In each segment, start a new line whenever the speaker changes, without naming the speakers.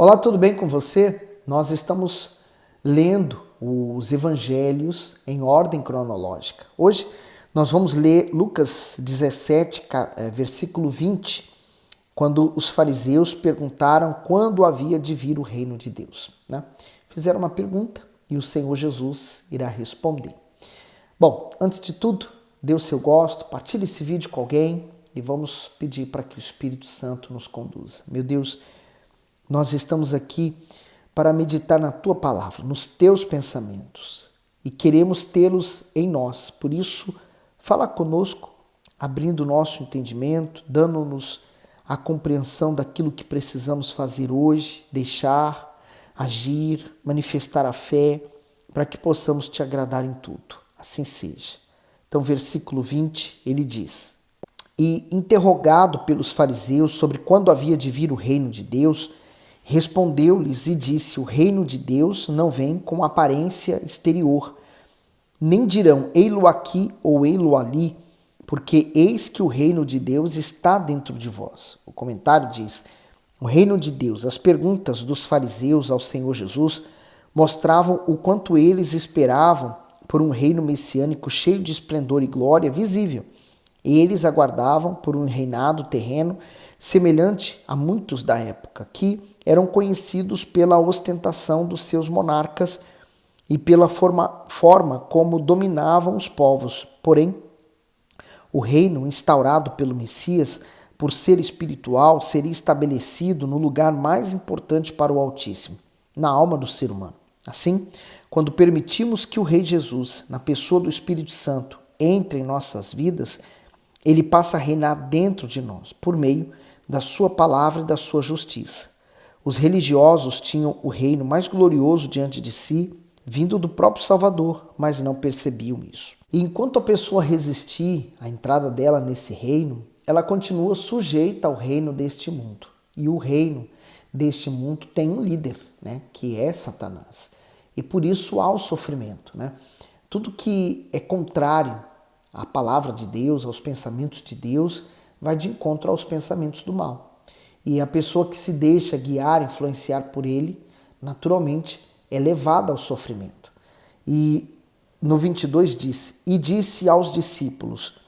Olá, tudo bem com você? Nós estamos lendo os evangelhos em ordem cronológica. Hoje nós vamos ler Lucas 17, versículo 20, quando os fariseus perguntaram quando havia de vir o reino de Deus. Fizeram uma pergunta e o Senhor Jesus irá responder. Bom, antes de tudo, dê o seu gosto, partilhe esse vídeo com alguém e vamos pedir para que o Espírito Santo nos conduza. Meu Deus, nós estamos aqui para meditar na Tua palavra, nos Teus pensamentos e queremos tê-los em nós. Por isso, fala conosco, abrindo o nosso entendimento, dando-nos a compreensão daquilo que precisamos fazer hoje, deixar, agir, manifestar a fé, para que possamos Te agradar em tudo. Assim seja. Então, versículo 20, ele diz: E interrogado pelos fariseus sobre quando havia de vir o reino de Deus, respondeu-lhes e disse: O reino de Deus não vem com aparência exterior, nem dirão ei-lo aqui ou ei-lo ali, porque eis que o reino de Deus está dentro de vós. O comentário diz: o reino de Deus. As perguntas dos fariseus ao Senhor Jesus mostravam o quanto eles esperavam por um reino messiânico cheio de esplendor e glória visível. Eles aguardavam por um reinado terreno semelhante a muitos da época, que eram conhecidos pela ostentação dos seus monarcas e pela forma como dominavam os povos. Porém, o reino instaurado pelo Messias, por ser espiritual, seria estabelecido no lugar mais importante para o Altíssimo, na alma do ser humano. Assim, quando permitimos que o Rei Jesus, na pessoa do Espírito Santo, entre em nossas vidas, ele passa a reinar dentro de nós, por meio da sua palavra e da sua justiça. Os religiosos tinham o reino mais glorioso diante de si, vindo do próprio Salvador, mas não percebiam isso. E enquanto a pessoa resistir à entrada dela nesse reino, ela continua sujeita ao reino deste mundo. E o reino deste mundo tem um líder, que é Satanás. E por isso há o sofrimento. Tudo que é contrário à palavra de Deus, aos pensamentos de Deus, vai de encontro aos pensamentos do mal. E a pessoa que se deixa guiar, influenciar por ele, naturalmente é levada ao sofrimento. E no 22 diz: E disse aos discípulos: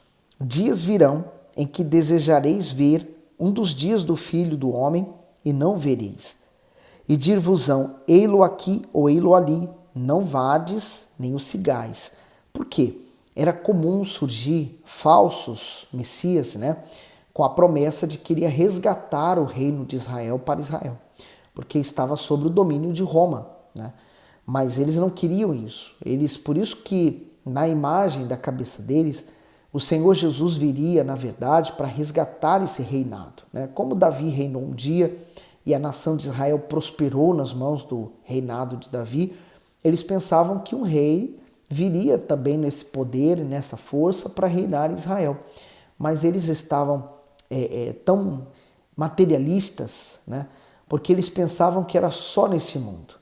Dias virão em que desejareis ver um dos dias do Filho do Homem e não vereis. E dir-vos-ão, ei-lo aqui ou ei-lo ali, não vades nem o sigais. Por quê? Era comum surgir falsos messias, com a promessa de que iria resgatar o reino de Israel para Israel, porque estava sob o domínio de Roma. Mas eles não queriam isso. Por isso que na imagem da cabeça deles, o Senhor Jesus viria, na verdade, para resgatar esse reinado. Como Davi reinou um dia e a nação de Israel prosperou nas mãos do reinado de Davi, eles pensavam que um rei viria também nesse poder e nessa força para reinar em Israel. Mas eles estavam tão materialistas, porque eles pensavam que era só nesse mundo.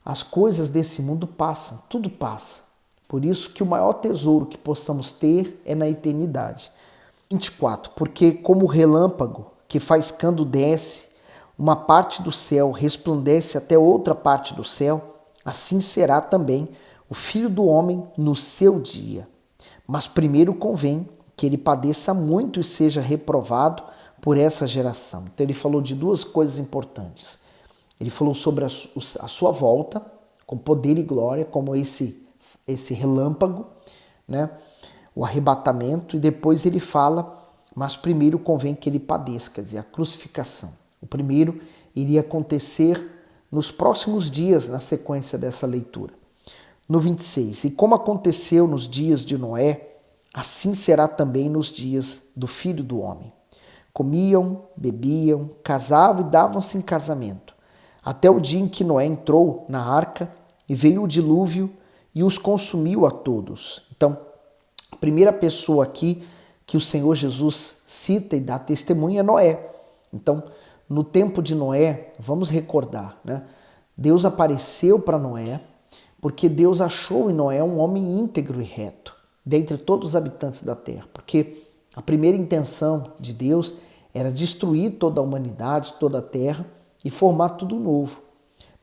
As coisas desse mundo passam, tudo passa. Por isso que o maior tesouro que possamos ter é na eternidade. 24. Porque como o relâmpago que faiscando desce, uma parte do céu resplandece até outra parte do céu, assim será também o Filho do Homem no seu dia. Mas primeiro convém que ele padeça muito e seja reprovado por essa geração. Então ele falou de duas coisas importantes. Ele falou sobre a sua volta, com poder e glória, como esse relâmpago, o arrebatamento, e depois ele fala, mas primeiro convém que ele padeça, quer dizer, a crucificação. O primeiro iria acontecer nos próximos dias, na sequência dessa leitura. No 26, e como aconteceu nos dias de Noé, assim será também nos dias do Filho do Homem. Comiam, bebiam, casavam e davam-se em casamento, até o dia em que Noé entrou na arca e veio o dilúvio e os consumiu a todos. Então, a primeira pessoa aqui que o Senhor Jesus cita e dá testemunha é Noé. Então, no tempo de Noé, vamos recordar, Deus apareceu para Noé porque Deus achou em Noé um homem íntegro e reto, dentre todos os habitantes da terra, porque a primeira intenção de Deus era destruir toda a humanidade, toda a terra, e formar tudo novo.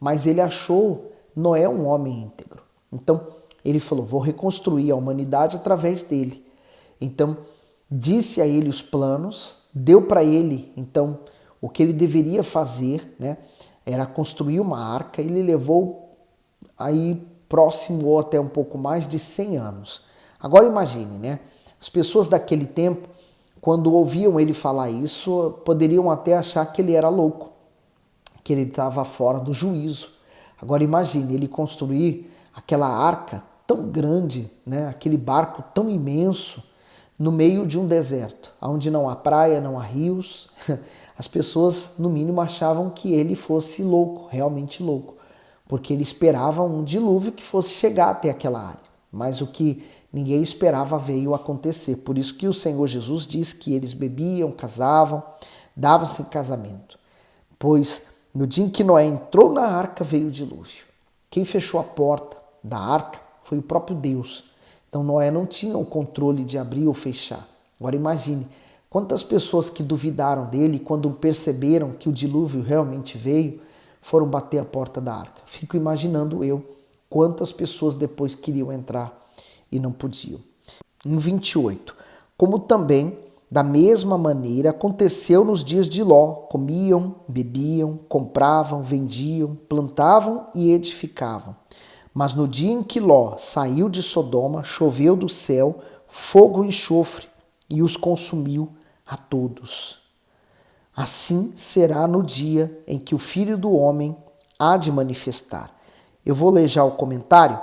Mas ele achou Noé um homem íntegro. Então ele falou, vou reconstruir a humanidade através dele. Então disse a ele os planos, deu para ele então o que ele deveria fazer, né? Era construir uma arca. Ele levou aí próximo ou até um pouco mais de 100 anos. Agora imagine, né? As pessoas daquele tempo, quando ouviam ele falar isso, poderiam até achar que ele era louco, que ele estava fora do juízo. Agora imagine ele construir aquela arca tão grande, né? Aquele barco tão imenso, no meio de um deserto, onde não há praia, não há rios. As pessoas, no mínimo, achavam que ele fosse louco, realmente louco, porque ele esperava um dilúvio que fosse chegar até aquela área. Mas o que ninguém esperava veio acontecer. Por isso que o Senhor Jesus diz que eles bebiam, casavam, davam-se em casamento. Pois no dia em que Noé entrou na arca veio o dilúvio. Quem fechou a porta da arca foi o próprio Deus. Então Noé não tinha o controle de abrir ou fechar. Agora imagine quantas pessoas que duvidaram dele, quando perceberam que o dilúvio realmente veio, foram bater a porta da arca. Fico imaginando eu quantas pessoas depois queriam entrar e não podiam. Em 28, como também da mesma maneira aconteceu nos dias de Ló, comiam, bebiam, compravam, vendiam, plantavam e edificavam. Mas no dia em que Ló saiu de Sodoma, choveu do céu fogo e enxofre e os consumiu a todos. Assim será no dia em que o Filho do Homem há de manifestar. Eu vou ler já o comentário.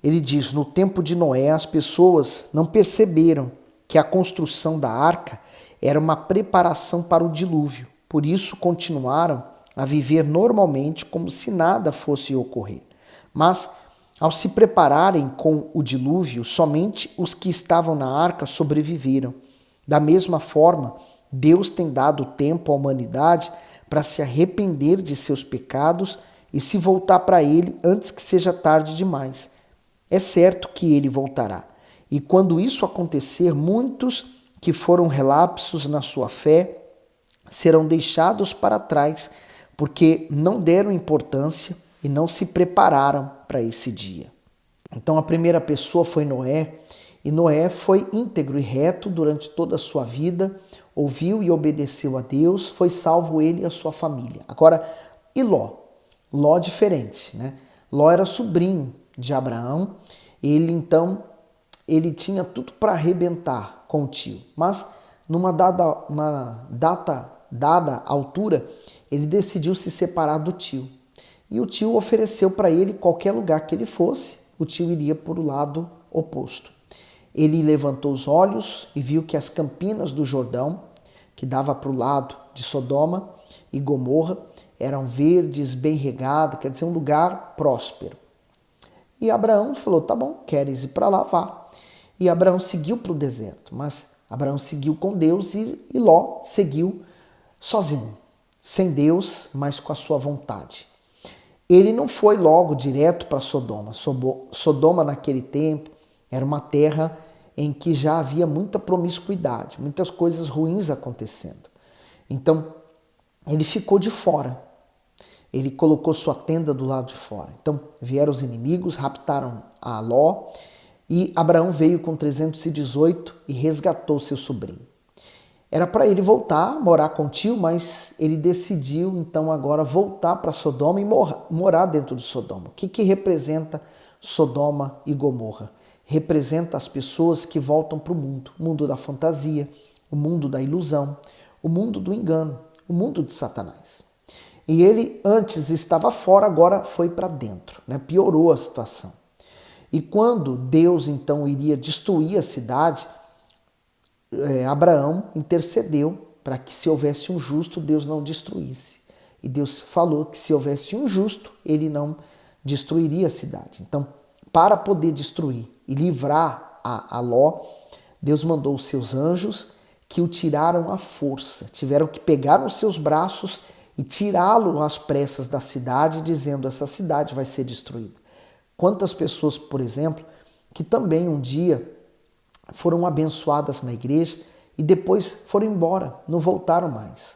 Ele diz, no tempo de Noé, as pessoas não perceberam que a construção da arca era uma preparação para o dilúvio. Por isso continuaram a viver normalmente como se nada fosse ocorrer. Mas, ao se prepararem com o dilúvio, somente os que estavam na arca sobreviveram. Da mesma forma, Deus tem dado tempo à humanidade para se arrepender de seus pecados e se voltar para Ele antes que seja tarde demais. É certo que Ele voltará. E quando isso acontecer, muitos que foram relapsos na sua fé serão deixados para trás, porque não deram importância e não se prepararam para esse dia. Então a primeira pessoa foi Noé, e Noé foi íntegro e reto durante toda a sua vida, ouviu e obedeceu a Deus, foi salvo ele e a sua família. Agora, e Ló? Ló diferente, né? Ló era sobrinho de Abraão, ele tinha tudo para arrebentar com o tio, mas numa dada altura, ele decidiu se separar do tio. E o tio ofereceu para ele qualquer lugar que ele fosse, o tio iria para o lado oposto. Ele levantou os olhos e viu que as campinas do Jordão, que dava para o lado de Sodoma e Gomorra, eram verdes, bem regadas, quer dizer, um lugar próspero. E Abraão falou, tá bom, queres ir para lá, vá. E Abraão seguiu para o deserto, mas Abraão seguiu com Deus e Ló seguiu sozinho, sem Deus, mas com a sua vontade. Ele não foi logo direto para Sodoma. Sodoma naquele tempo era uma terra em que já havia muita promiscuidade, muitas coisas ruins acontecendo. Então, ele ficou de fora. Ele colocou sua tenda do lado de fora. Então, vieram os inimigos, raptaram a Ló, e Abraão veio com 318 e resgatou seu sobrinho. Era para ele voltar, morar com o tio, mas ele decidiu então agora voltar para Sodoma e morar dentro de Sodoma. O que representa Sodoma e Gomorra? Representa as pessoas que voltam para o mundo da fantasia, o mundo da ilusão, o mundo do engano, o mundo de Satanás. E ele antes estava fora, agora foi para dentro, né? Piorou a situação. E quando Deus então iria destruir a cidade, Abraão intercedeu para que se houvesse um justo, Deus não destruísse. E Deus falou que se houvesse um justo, ele não destruiria a cidade. Então, para poder destruir e livrar a Ló, Deus mandou os seus anjos que o tiraram à força. Tiveram que pegar nos seus braços e tirá-lo às pressas da cidade, dizendo, essa cidade vai ser destruída. Quantas pessoas, por exemplo, que também um dia foram abençoadas na igreja e depois foram embora, não voltaram mais.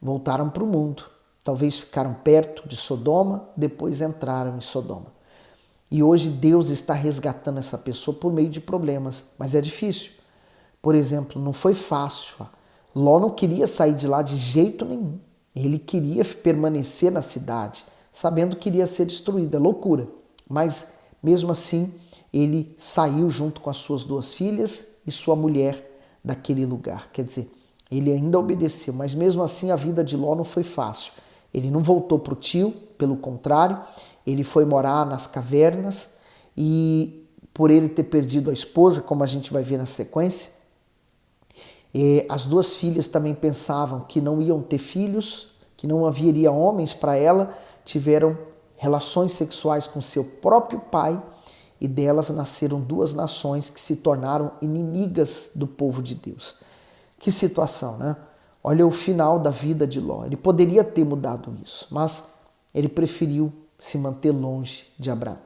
Voltaram para o mundo. talvez ficaram perto de Sodoma, depois entraram em Sodoma. E hoje Deus está resgatando essa pessoa por meio de problemas, mas é difícil. Por exemplo, não foi fácil. Ló não queria sair de lá de jeito nenhum. Ele queria permanecer na cidade, sabendo que iria ser destruída. Loucura. Mas, mesmo assim, ele saiu junto com as suas 2 filhas e sua mulher daquele lugar. Quer dizer, ele ainda obedeceu, mas mesmo assim a vida de Ló não foi fácil. Ele não voltou para o tio, pelo contrário, ele foi morar nas cavernas e por ele ter perdido a esposa, como a gente vai ver na sequência, as 2 filhas também pensavam que não iam ter filhos, que não haveria homens para ela, tiveram relações sexuais com seu próprio pai e delas nasceram 2 nações que se tornaram inimigas do povo de Deus. Que situação, né? Olha o final da vida de Ló. Ele poderia ter mudado isso, mas ele preferiu se manter longe de Abraão.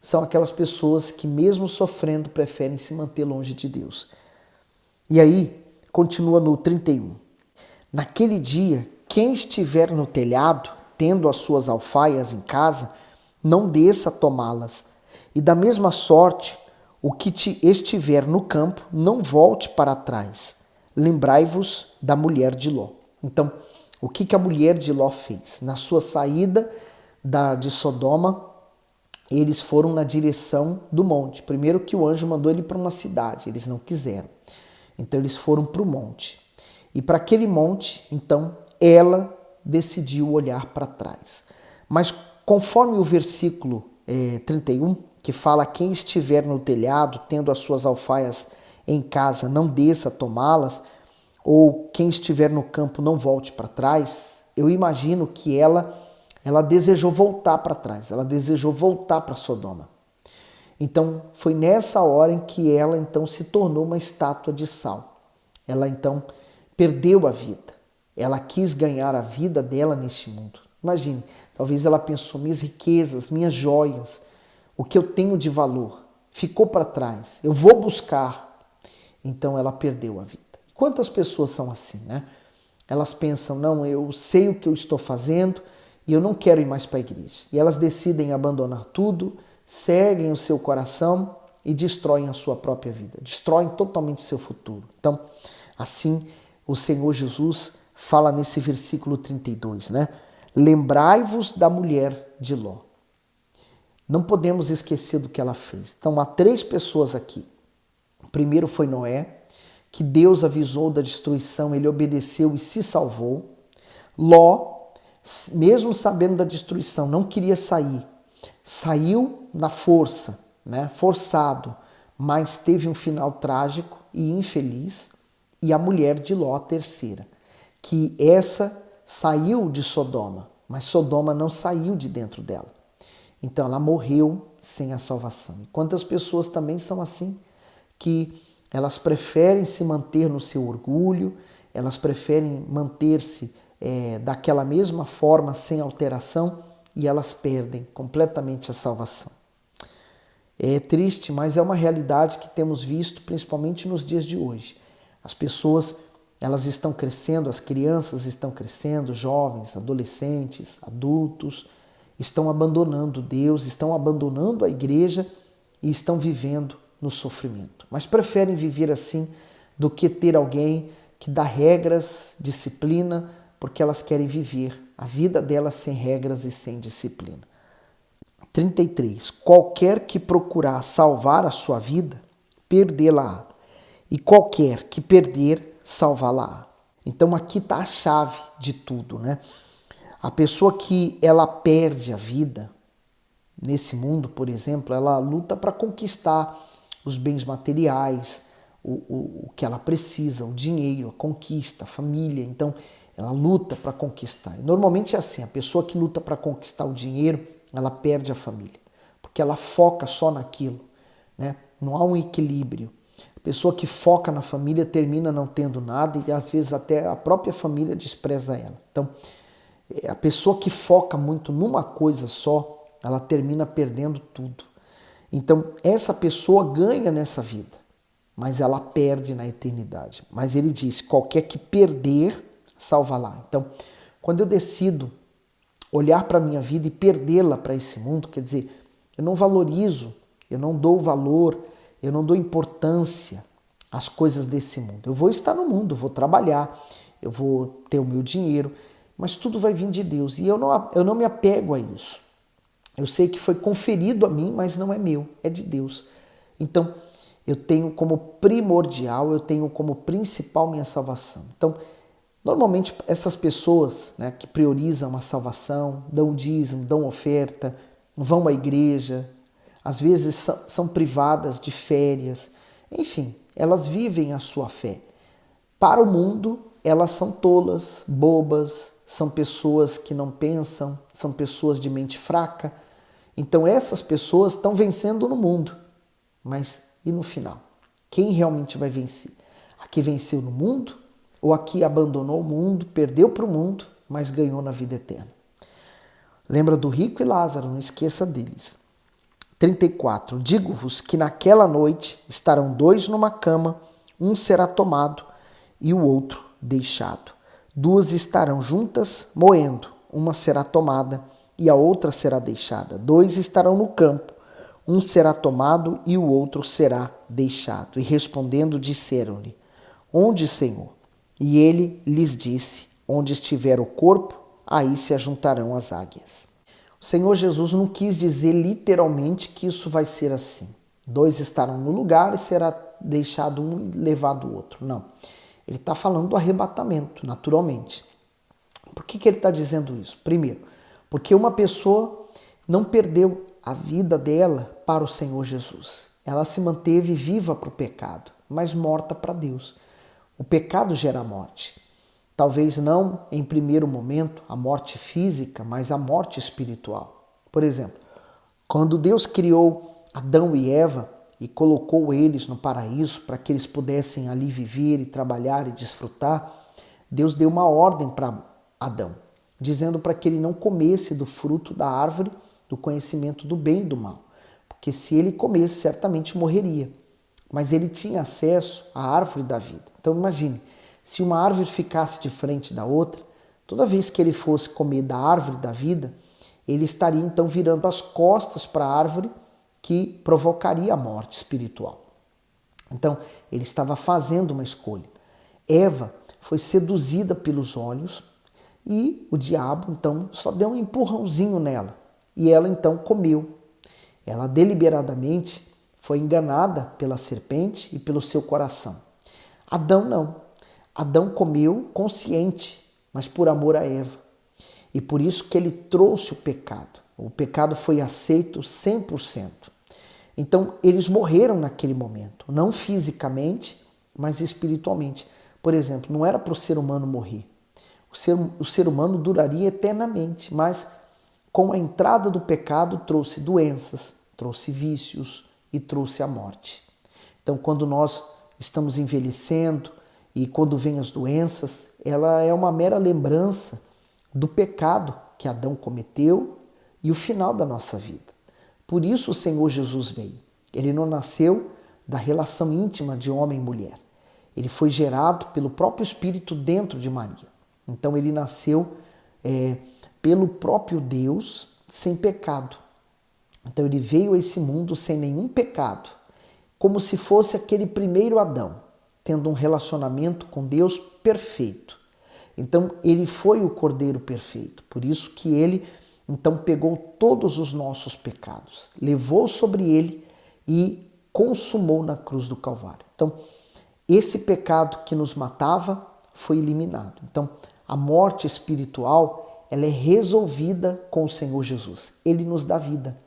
São aquelas pessoas que, mesmo sofrendo, preferem se manter longe de Deus. E aí, continua no 31. Naquele dia, quem estiver no telhado, tendo as suas alfaias em casa, não desça a tomá-las. E da mesma sorte, o que estiver no campo, não volte para trás. Lembrai-vos da mulher de Ló. Então, o que a mulher de Ló fez? Na sua saída de Sodoma, eles foram na direção do monte. Primeiro que o anjo mandou ele para uma cidade, eles não quiseram. Então eles foram para o monte. E para aquele monte, então, ela decidiu olhar para trás. Mas conforme o versículo 31, que fala quem estiver no telhado, tendo as suas alfaias em casa, não desça a tomá-las, ou quem estiver no campo não volte para trás, eu imagino que ela desejou voltar para trás, ela desejou voltar para Sodoma. Então, foi nessa hora em que ela então se tornou uma estátua de sal. Ela então perdeu a vida. Ela quis ganhar a vida dela neste mundo. Imagine, talvez ela pensou, minhas riquezas, minhas joias, o que eu tenho de valor, ficou para trás, eu vou buscar. Então ela perdeu a vida. Quantas pessoas são assim, né? Elas pensam, não, eu sei o que eu estou fazendo e eu não quero ir mais para a igreja. E elas decidem abandonar tudo, seguem o seu coração e destroem a sua própria vida, destroem totalmente o seu futuro. Então, assim, o Senhor Jesus fala nesse versículo 32, né? Lembrai-vos da mulher de Ló. Não podemos esquecer do que ela fez. Então, há 3 pessoas aqui. O primeiro foi Noé, que Deus avisou da destruição, ele obedeceu e se salvou. Ló, mesmo sabendo da destruição, não queria sair. Saiu na força, né? Forçado, mas teve um final trágico e infeliz. E a mulher de Ló, a terceira, que essa saiu de Sodoma, mas Sodoma não saiu de dentro dela. Então ela morreu sem a salvação. E quantas pessoas também são assim, que elas preferem se manter no seu orgulho, elas preferem manter-se daquela mesma forma, sem alteração, e elas perdem completamente a salvação. É triste, mas é uma realidade que temos visto principalmente nos dias de hoje. As pessoas, elas estão crescendo, as crianças estão crescendo, jovens, adolescentes, adultos, estão abandonando Deus, estão abandonando a igreja e estão vivendo no sofrimento. Mas preferem viver assim do que ter alguém que dá regras, disciplina, porque elas querem viver a vida delas sem regras e sem disciplina. 33. Qualquer que procurar salvar a sua vida, perdê-la-á. E qualquer que perder, salvá-la-á. Então aqui está a chave de tudo, né? A pessoa que ela perde a vida nesse mundo, por exemplo, ela luta para conquistar os bens materiais, o que ela precisa, o dinheiro, a conquista, a família. Então, ela luta para conquistar. E normalmente é assim, a pessoa que luta para conquistar o dinheiro, ela perde a família, porque ela foca só naquilo, né? Não há um equilíbrio. A pessoa que foca na família termina não tendo nada e às vezes até a própria família despreza ela. Então, a pessoa que foca muito numa coisa só, ela termina perdendo tudo. Então, essa pessoa ganha nessa vida, mas ela perde na eternidade. Mas ele diz, qualquer que perder, salva lá. Então, Quando eu decido olhar para a minha vida e perdê-la para esse mundo, quer dizer, eu não valorizo, eu não dou valor, eu não dou importância às coisas desse mundo. Eu vou estar no mundo, eu vou trabalhar, eu vou ter o meu dinheiro, mas tudo vai vir de Deus e eu não me apego a isso. Eu sei que foi conferido a mim, mas não é meu, é de Deus. Então, eu tenho como primordial, eu tenho como principal minha salvação. Então, normalmente essas pessoas, né, que priorizam a salvação, dão dízimo, dão oferta, vão à igreja, às vezes são privadas de férias, enfim, elas vivem a sua fé. Para o mundo, elas são tolas, bobas, são pessoas que não pensam, são pessoas de mente fraca. Então essas pessoas estão vencendo no mundo. Mas e no final? Quem realmente vai vencer? A que venceu no mundo ou a que abandonou o mundo, perdeu para o mundo, mas ganhou na vida eterna? Lembra do rico e Lázaro, não esqueça deles. 34. Digo-vos que naquela noite estarão dois numa cama, um será tomado e o outro deixado. Duas estarão juntas moendo, uma será tomada e a outra será deixada. Dois estarão no campo, um será tomado e o outro será deixado. E respondendo disseram-lhe: Onde, Senhor? E ele lhes disse: Onde estiver o corpo, aí se ajuntarão as águias. O Senhor Jesus não quis dizer literalmente que isso vai ser assim. Dois estarão no lugar e será deixado um e levado o outro. Não. Ele está falando do arrebatamento, naturalmente. Por que ele está dizendo isso? Primeiro, porque uma pessoa não perdeu a vida dela para o Senhor Jesus. Ela se manteve viva para o pecado, mas morta para Deus. O pecado gera morte. Talvez não, em primeiro momento, a morte física, mas a morte espiritual. Por exemplo, quando Deus criou Adão e Eva e colocou eles no paraíso para que eles pudessem ali viver e trabalhar e desfrutar, Deus deu uma ordem para Adão, dizendo para que ele não comesse do fruto da árvore do conhecimento do bem e do mal, porque se ele comesse, certamente morreria. Mas ele tinha acesso à árvore da vida. Então imagine, se uma árvore ficasse de frente da outra, toda vez que ele fosse comer da árvore da vida, ele estaria então virando as costas para a árvore que provocaria a morte espiritual. Então, ele estava fazendo uma escolha. Eva foi seduzida pelos olhos e o diabo então só deu um empurrãozinho nela e ela então comeu. Ela deliberadamente foi enganada pela serpente e pelo seu coração. Adão não. Adão comeu consciente, mas por amor a Eva. E por isso que ele trouxe o pecado. O pecado foi aceito 100%. Então, eles morreram naquele momento. Não fisicamente, mas espiritualmente. Por exemplo, não era para o ser humano morrer. O ser humano duraria eternamente, mas com a entrada do pecado trouxe doenças, trouxe vícios e trouxe a morte. Então, quando nós estamos envelhecendo, e quando vêm as doenças, ela é uma mera lembrança do pecado que Adão cometeu e o final da nossa vida. Por isso o Senhor Jesus veio. Ele não nasceu da relação íntima de homem e mulher. Ele foi gerado pelo próprio Espírito dentro de Maria. Então ele nasceu pelo próprio Deus sem pecado. Então ele veio a esse mundo sem nenhum pecado, como se fosse aquele primeiro Adão, tendo um relacionamento com Deus perfeito. Então, ele foi o Cordeiro perfeito. Por isso que ele, então, pegou todos os nossos pecados, levou sobre ele e consumou na cruz do Calvário. Então, esse pecado que nos matava foi eliminado. Então, a morte espiritual, ela é resolvida com o Senhor Jesus. Ele nos dá vida.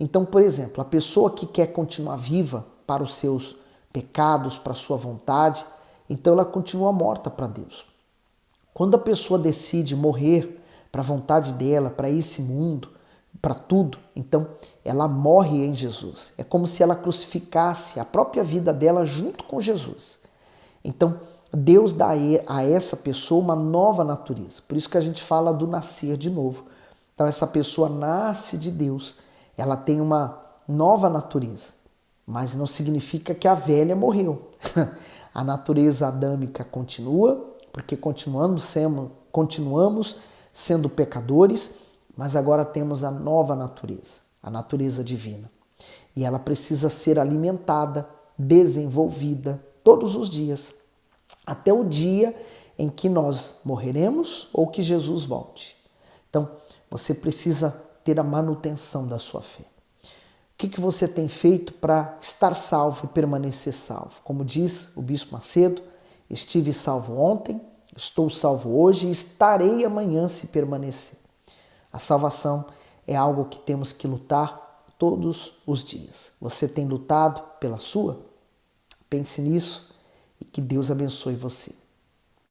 Então, por exemplo, a pessoa que quer continuar viva para os seus pecados, para a sua vontade, então ela continua morta para Deus. Quando a pessoa decide morrer para a vontade dela, para esse mundo, para tudo, então ela morre em Jesus. É como se ela crucificasse a própria vida dela junto com Jesus. Então, Deus dá a essa pessoa uma nova natureza. Por isso que a gente fala do nascer de novo. Então, essa pessoa nasce de Deus, ela tem uma nova natureza. Mas não significa que a velha morreu. A natureza adâmica continua, porque continuando continuamos sendo pecadores, mas agora temos a nova natureza, a natureza divina. E ela precisa ser alimentada, desenvolvida todos os dias, até o dia em que nós morreremos ou que Jesus volte. Então, você precisa ter a manutenção da sua fé. O que você tem feito para estar salvo e permanecer salvo? Como diz o Bispo Macedo, estive salvo ontem, estou salvo hoje e estarei amanhã se permanecer. A salvação é algo que temos que lutar todos os dias. Você tem lutado pela sua? Pense nisso e que Deus abençoe você.